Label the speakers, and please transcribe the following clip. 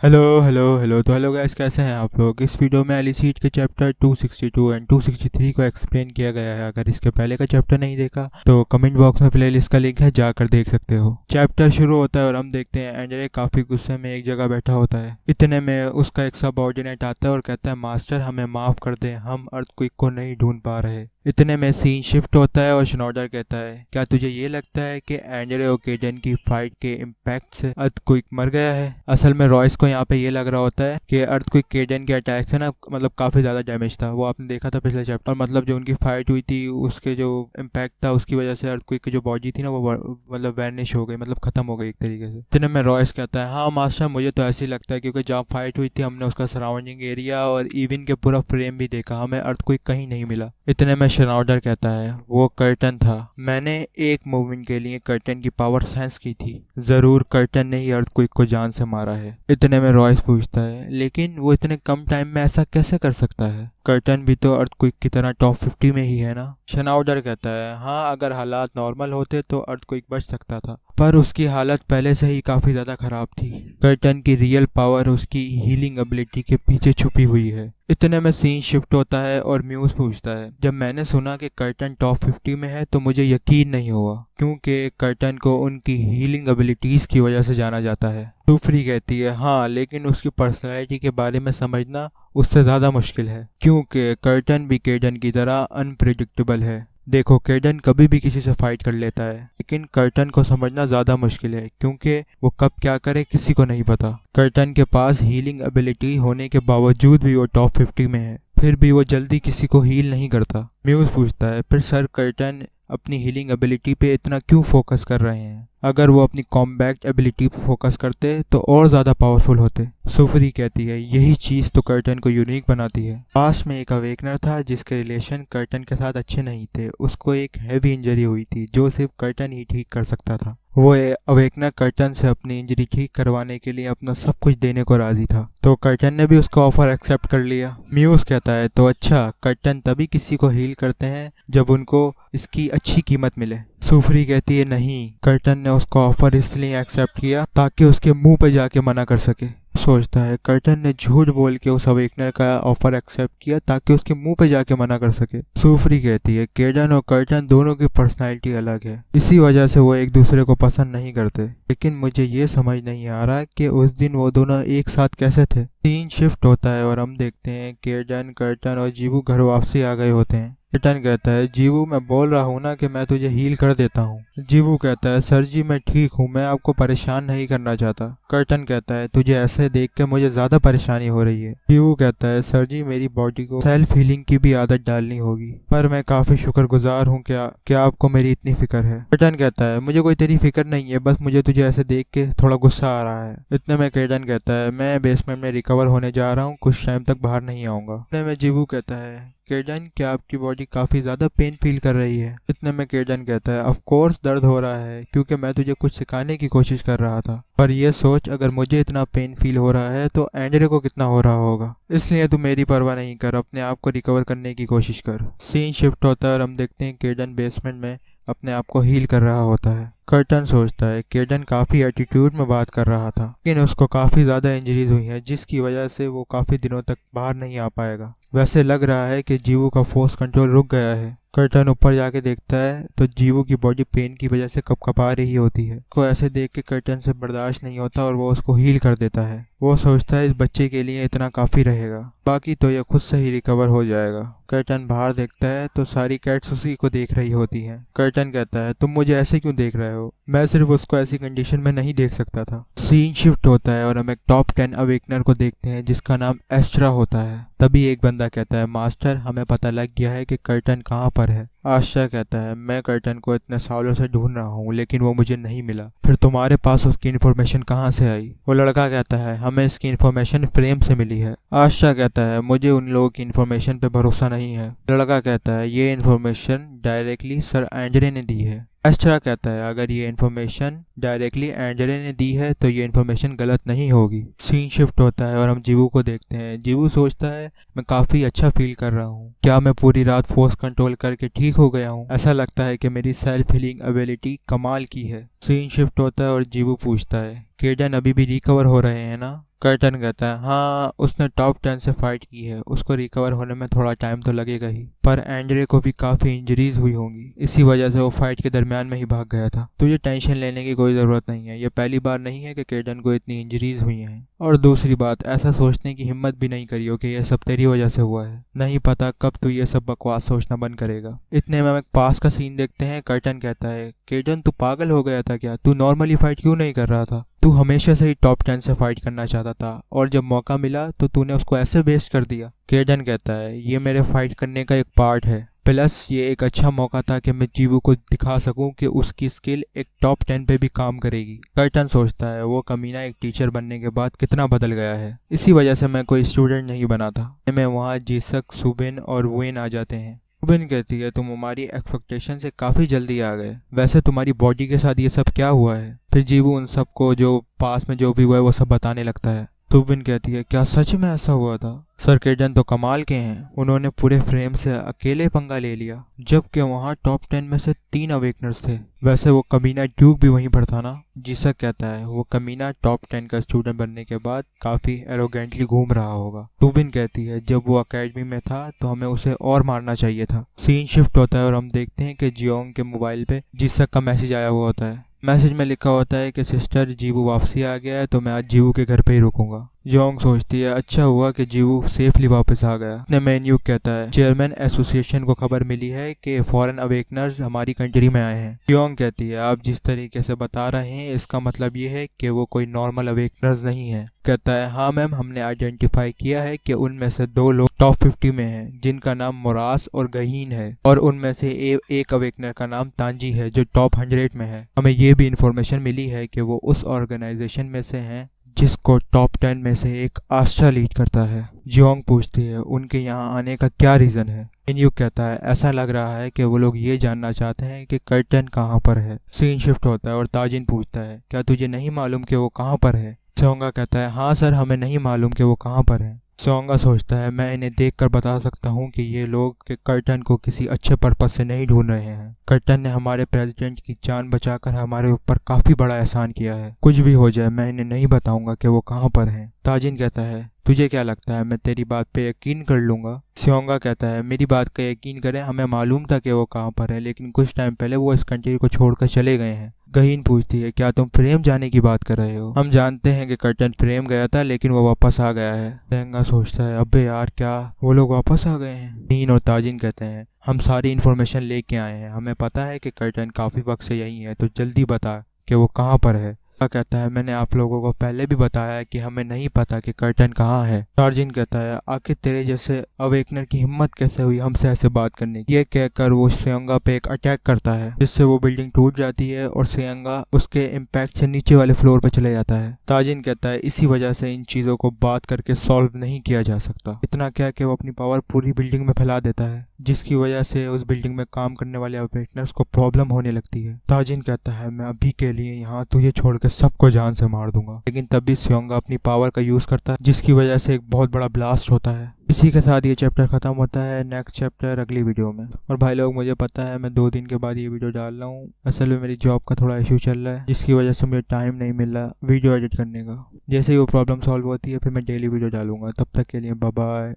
Speaker 1: Hello hello hello. तो hello guys, कैसे हैं आप लोग। इस वीडियो में एलिसीड के चैप्टर 262 एंड 263 को एक्सप्लेन किया गया है। अगर इसके पहले का चैप्टर नहीं देखा तो कमेंट बॉक्स में प्लेलिस्ट का लिंक है, जाकर देख सकते हो। चैप्टर शुरू होता है और हम देखते हैं एंड्रे काफी गुस्से में एक जगह बैठा होता है। इतने में उसका एक सबऑर्डिनेट आता है और कहता है, मास्टर हमें माफ कर दें, हम अर्थक्वेक को नहीं ढूंढ पा रहे। इतने में सीन शिफ्ट होता है और श्नोडर कहता है, क्या तुझे ये लगता है कि एंड्रे और केजन की फाइट के इम्पैक्ट से अर्थक्वेक मर गया है। असल में रॉयस को यहाँ पे ये लग रहा होता है कि अर्थक्वेक केजन के अटैक से ना मतलब काफी ज्यादा डैमेज था। वो आपने देखा था पिछले चैप्टर, मतलब जो उनकी फाइट हुई थी उसके जो इम्पैक्ट था उसकी वजह से अर्थक्वेक की जो बॉडी थी ना वो मतलब वैनिश हो गई, मतलब खत्म हो गई एक तरीके से। इतने में रॉयस कहता है, हाँ मास्टर मुझे तो ऐसे ही लगता है, क्योंकि जहाँ फाइट हुई थी हमने उसका सराउंडिंग एरिया और इवन के पूरा फ्रेम भी देखा, हमें अर्थक्वेक कहीं नहीं मिला। इतने में श्नाउडर कहता है, वो कर्टन था, मैंने एक मूवमेंट के लिए कर्टन की पावर सेंस की थी, जरूर कर्टन ने ही अर्थक्वेक को जान से मारा है। इतने में रॉयस पूछता है, लेकिन वो इतने कम टाइम में ऐसा कैसे कर सकता है, कर्टन भी तो अर्थक्वेक की तरह टॉप 50 में ही है ना। श्नाउडर कहता है, हाँ अगर हालात नॉर्मल होते तो अर्थक्वेक बच सकता था, पर उसकी हालत पहले से ही काफी ज्यादा खराब थी। कर्टन की रियल पावर उसकी हीलिंग एबिलिटी के पीछे छुपी हुई है। इतने में सीन शिफ्ट होता है और म्यूज पूछता है, जब मैंने सुना कि कर्टन टॉप 50 में है तो मुझे यकीन नहीं हुआ, क्योंकि कर्टन को उनकी हीलिंग एबिलिटीज की वजह से जाना जाता है। सूफरी कहती है, हाँ लेकिन उसकी पर्सनैलिटी के बारे में समझना उससे ज्यादा मुश्किल है, क्योंकि कर्टन भी केडन की तरह अनप्रिडिक्टेबल है। देखो केडन कभी भी किसी से फाइट कर लेता है, लेकिन कर्टन को समझना ज्यादा मुश्किल है, क्योंकि वो कब क्या करे किसी को नहीं पता। कर्टन के पास हीलिंग एबिलिटी होने के बावजूद भी वो टॉप 50 में है, फिर भी वो जल्दी किसी को हील नहीं करता। म्यूज पूछता है, फिर सर कर्टन अपनी हीलिंग एबिलिटी पे इतना क्यों फोकस कर रहे हैं, अगर वो अपनी कॉम्बैक्ट एबिलिटी पे फोकस करते तो और ज्यादा पावरफुल होते। सूफरी कहती है, यही चीज तो कर्टन को यूनिक बनाती है। पास में एक अवेकनर था जिसके रिलेशन कर्टन के साथ अच्छे नहीं थे, उसको एक हैवी इंजरी हुई थी जो सिर्फ कर्टन ही ठीक कर सकता था। वो अवेकनर कर्टन से अपनी इंजरी ठीक करवाने के लिए अपना सब कुछ देने को राजी था, तो कर्टन ने भी उसका ऑफर एक्सेप्ट कर लिया। म्यूज कहता है, तो अच्छा कर्टन तभी किसी को हील करते हैं जब उनको इसकी अच्छी कीमत मिले। सूफरी कहती है, नहीं, कर्टन ने उसका ऑफर इसलिए एक्सेप्ट किया ताकि उसके मुंह पे जाके मना कर सके। सोचता है, कर्टन ने झूठ बोल के उस अवेकनर का ऑफर एक्सेप्ट किया ताकि उसके मुंह पे जाके मना कर सके। सूफरी कहती है, केडन और कर्टन दोनों की पर्सनालिटी अलग है, इसी वजह से वो एक दूसरे को पसंद नहीं करते, लेकिन मुझे ये समझ नहीं आ रहा कि उस दिन वो दोनों एक साथ कैसे थे। सीन शिफ्ट होता है और हम देखते हैं केडन, कर्टन और जीवू घर वापसी आ गए होते हैं। कर्टन कहता है, जीवू मैं बोल रहा हूँ ना कि मैं तुझे हील कर देता हूँ। जीवू कहता है, सर जी मैं ठीक हूँ, मैं आपको परेशान नहीं करना चाहता। कर्टन कहता है, तुझे ऐसे देख के मुझे ज्यादा परेशानी हो रही है। जीवू कहता है, सर जी मेरी बॉडी को सेल्फ हीलिंग की भी आदत डालनी होगी, पर मैं काफी शुक्रगुजार हूँ क्या आपको मेरी इतनी फिक्र है। कर्टन कहता है, मुझे कोई तेरी फिक्र नहीं है, बस मुझे तुझे ऐसे देख के थोड़ा गुस्सा आ रहा है। इतने में कर्टन कहता है, मैं बेसमेंट में रिकवर होने जा रहा हूँ, कुछ टाइम तक बाहर नहीं आऊंगा। इतने में जीवू कहता है, केडन क्या आपकी बॉडी काफी ज्यादा पेन फील कर रही है। इतने में केडन कहता है, ऑफ कोर्स दर्द हो रहा है, क्योंकि मैं तुझे कुछ सिखाने की कोशिश कर रहा था, पर ये सोच अगर मुझे इतना पेन फील हो रहा है तो एंड्रे को कितना हो रहा होगा, इसलिए तू मेरी परवाह नहीं कर, अपने आप को रिकवर करने की कोशिश कर। सीन शिफ्ट होता है और हम देखते हैं केडन बेसमेंट में अपने आप को हील कर रहा होता है। कर्टन सोचता है, केडन काफी एटीट्यूड में बात कर रहा था, लेकिन उसको काफी ज्यादा इंजरीज हुई हैं, जिसकी वजह से वो काफी दिनों तक बाहर नहीं आ पाएगा। वैसे लग रहा है कि जीवू का फोर्स कंट्रोल रुक गया है। कर्टन ऊपर जाके देखता है तो जीवू की बॉडी पेन की वजह से कपकपा रही होती है। को ऐसे देख के कर्टन से बर्दाश्त नहीं होता और वो उसको हील कर देता है। वो सोचता है इस बच्चे के लिए इतना काफी रहेगा, बाकी तो ये खुद से ही रिकवर हो जाएगा। कर्टन बाहर देखता है तो सारी कैट्स उसी को देख रही होती हैं। कर्टन कहता है, तुम मुझे ऐसे क्यों देख रहे हो, मैं सिर्फ उसको ऐसी कंडीशन में नहीं देख सकता था। सीन शिफ्ट होता है और हम एक टॉप 10 अवेकनर को देखते हैं जिसका नाम एस्ट्रा होता है। तभी एक बंदा कहता है, मास्टर हमें पता लग गया है कि कर्टन कहाँ पर है। आशा कहता है, मैं कर्टन को इतने सालों से ढूंढ रहा हूँ लेकिन वो मुझे नहीं मिला, फिर तुम्हारे पास उसकी इन्फॉर्मेशन कहाँ से आई। वो लड़का कहता है, हमें इसकी इन्फॉर्मेशन फ्रेम से मिली है। आशा कहता है, मुझे उन लोगों की इन्फॉर्मेशन पे भरोसा नहीं है। लड़का कहता है, ये इन्फॉर्मेशन डायरेक्टली सर एंड्रे ने दी है। एस्ट्रा कहता है, अगर ये इन्फॉर्मेशन डायरेक्टली एंड्रे ने दी है तो ये इन्फॉर्मेशन गलत नहीं होगी। सीन शिफ्ट होता है और हम जीवू को देखते हैं। जीवू सोचता है, मैं काफी अच्छा फील कर रहा हूँ, क्या मैं पूरी रात फोर्स कंट्रोल करके ठीक हो गया हूँ। ऐसा लगता है कि मेरी सेल्फ हीलिंग एबिलिटी कमाल की है। सीन शिफ्ट होता है और जीवू पूछता है, केडन अभी भी रिकवर हो रहे हैं ना। कर्टन कहता है हाँ उसने टॉप 10 से फाइट की है, उसको रिकवर होने में थोड़ा टाइम तो लगेगा ही, पर एंड्रे को भी काफी इंजरीज हुई होंगी, इसी वजह से वो फाइट के दरमियान में ही भाग गया था। तुझे टेंशन लेने की कोई जरूरत नहीं है, ये पहली बार नहीं है कि कर्टन को इतनी इंजरीज हुई हैं। और दूसरी बात, ऐसा सोचने की हिम्मत भी नहीं करी हो कि यह सब तेरी वजह से हुआ है, नहीं पता कब तू ये सब बकवास सोचना बंद करेगा। इतने में हम एक पास का सीन देखते हैं। कर्टन कहता है कर्टन तू पागल हो गया था क्या, तू नॉर्मली फाइट क्यों नहीं कर रहा था, तू हमेशा से ही टॉप 10 से फाइट करना चाहता था और जब मौका मिला तो तूने उसको ऐसे वेस्ट कर दिया। कर्टन कहता है ये मेरे फाइट करने का एक पार्ट है, प्लस ये एक अच्छा मौका था कि मैं जीवू को दिखा सकूं कि उसकी स्किल एक टॉप 10 पे भी काम करेगी। कर्टन सोचता है वो कमीना एक टीचर बनने के बाद कितना बदल गया है, इसी वजह से मैं कोई स्टूडेंट नहीं बना था। मैं वहाँ जिसक, सुबिन और वेन आ जाते हैं। सुबिन कहती है तुम हमारी एक्सपेक्टेशन से काफी जल्दी आ गए, वैसे तुम्हारी बॉडी के साथ ये सब क्या हुआ है। फिर जीवू उन सबको जो पास में जो भी हुआ है वो सब बताने लगता है। सुबिन कहती है क्या सच में ऐसा हुआ था, सर कर्टन तो कमाल के हैं, उन्होंने पूरे फ्रेम से अकेले पंगा ले लिया, जबकि वहाँ टॉप 10 में से 3 अवेकनर्स थे। वैसे वो कमीना ड्यूक भी वहीं पर था ना। जिसा कहता है वो कमीना टॉप 10 का स्टूडेंट बनने के बाद काफी एरोगेंटली घूम रहा होगा। सुबिन कहती है जब वो अकेडमी में था तो हमें उसे और मारना चाहिए था। सीन शिफ्ट होता है और हम देखते हैं कि जियोंग के मोबाइल पे जिसक का मैसेज आया हुआ होता है। मैसेज में लिखा होता है कि सिस्टर जीवू वापसी आ गया है तो मैं आज जीवू के घर पे ही रुकूंगा। जियोंग सोचती है अच्छा हुआ कि जीवू सेफली वापस आ गया। इतने में न्यूक कहता है चेयरमैन एसोसिएशन को खबर मिली है कि फॉरेन अवेकनर्स हमारी कंट्री में आए हैं। जियोंग कहती है आप जिस तरीके से बता रहे हैं इसका मतलब ये है कि वो कोई नॉर्मल अवेकनर्स नहीं है। कहता है हाँ मैम, हमने आइडेंटिफाई किया है कि उनमें से 2 लोग टॉप 50 में हैं जिनका नाम मोरास और गहीन है, और उनमें से एक अवेकनर का नाम तांजी है जो टॉप 100 में है। हमें ये भी इंफॉर्मेशन मिली है कि वो उस ऑर्गेनाइजेशन में से हैं जिसको टॉप 10 में से एक आस्ट्रा लीड करता है। जियोंग पूछती है उनके यहाँ आने का क्या रीजन है। इन्यूक कहता है ऐसा लग रहा है कि वो लोग ये जानना चाहते हैं कि कर्टन कहाँ पर है। सीन शिफ्ट होता है और ताजिन पूछता है क्या तुझे नहीं मालूम कि वो कहाँ पर है। सोंगा कहता है हाँ सर, हमें नहीं मालूम कि वो कहाँ पर है। सोंगा सोचता है मैं इन्हें देखकर बता सकता हूँ कि ये लोग के कर्टन को किसी अच्छे पर्पज से नहीं ढूंढ रहे हैं। कर्टन ने हमारे प्रेसिडेंट की जान बचाकर हमारे ऊपर काफी बड़ा एहसान किया है, कुछ भी हो जाए मैं इन्हें नहीं बताऊंगा कि वो कहाँ पर हैं। ताजिन कहता है तुझे क्या लगता है मैं तेरी बात पे यकीन कर लूंगा। स्योंगा कहता है मेरी बात का यकीन करें, हमें मालूम था कि वो कहाँ पर है लेकिन कुछ टाइम पहले वो इस कंट्री को छोड़कर चले गए हैं। गहीन पूछती है क्या तुम फ्रेम जाने की बात कर रहे हो। हम जानते हैं कि कर्टन फ्रेम गया था लेकिन वो वापस आ गया है। सेंगा सोचता है अबे यार क्या वो लोग वापस आ गए हैं। गहीन और ताजिन कहते हैं हम सारी इन्फॉर्मेशन लेके आए हैं, हमें पता है कि कर्टन काफी वक्त से यही है, तो जल्दी बता कि वो कहाँ पर है। कहता है मैंने आप लोगों को पहले भी बताया है कि हमें नहीं पता कि कर्टन कहाँ है। टार्जिन कहता है आखिर तेरे जैसे अवेकनर की हिम्मत कैसे हुई हमसे ऐसे बात करने की। ये कहकर वो सेयंगा पे एक अटैक करता है जिससे वो बिल्डिंग टूट जाती है और सेयंगा उसके इम्पैक्ट से नीचे वाले फ्लोर पे चले जाता है। ताजिन कहता है इसी वजह से इन चीजों को बात करके सॉल्व नहीं किया जा सकता। इतना क्या कि वो अपनी पावर पूरी बिल्डिंग में फैला देता है जिसकी वजह से उस बिल्डिंग में काम करने वाले अवेकनर्स को प्रॉब्लम होने लगती है। ताजिन कहता है मैं अभी के लिए यहाँ तुझे छोड़कर सबको जान से मार दूंगा, लेकिन तभी सेयंगा अपनी पावर का यूज करता है जिसकी वजह से एक बहुत बड़ा ब्लास्ट होता है। इसी के साथ ये चैप्टर खत्म होता है। नेक्स्ट चैप्टर अगली वीडियो में। और भाई लोग मुझे पता है मैं 2 दिन के बाद ये वीडियो डाल रहा हूँ, असल में मेरी जॉब का थोड़ा इशू चल रहा है जिसकी वजह से मुझे टाइम नहीं मिल रहा वीडियो एडिट करने का। जैसे ही वो प्रॉब्लम सॉल्व होती है फिर मैं डेली वीडियो डालूंगा। तब तक के लिए बाय बाय।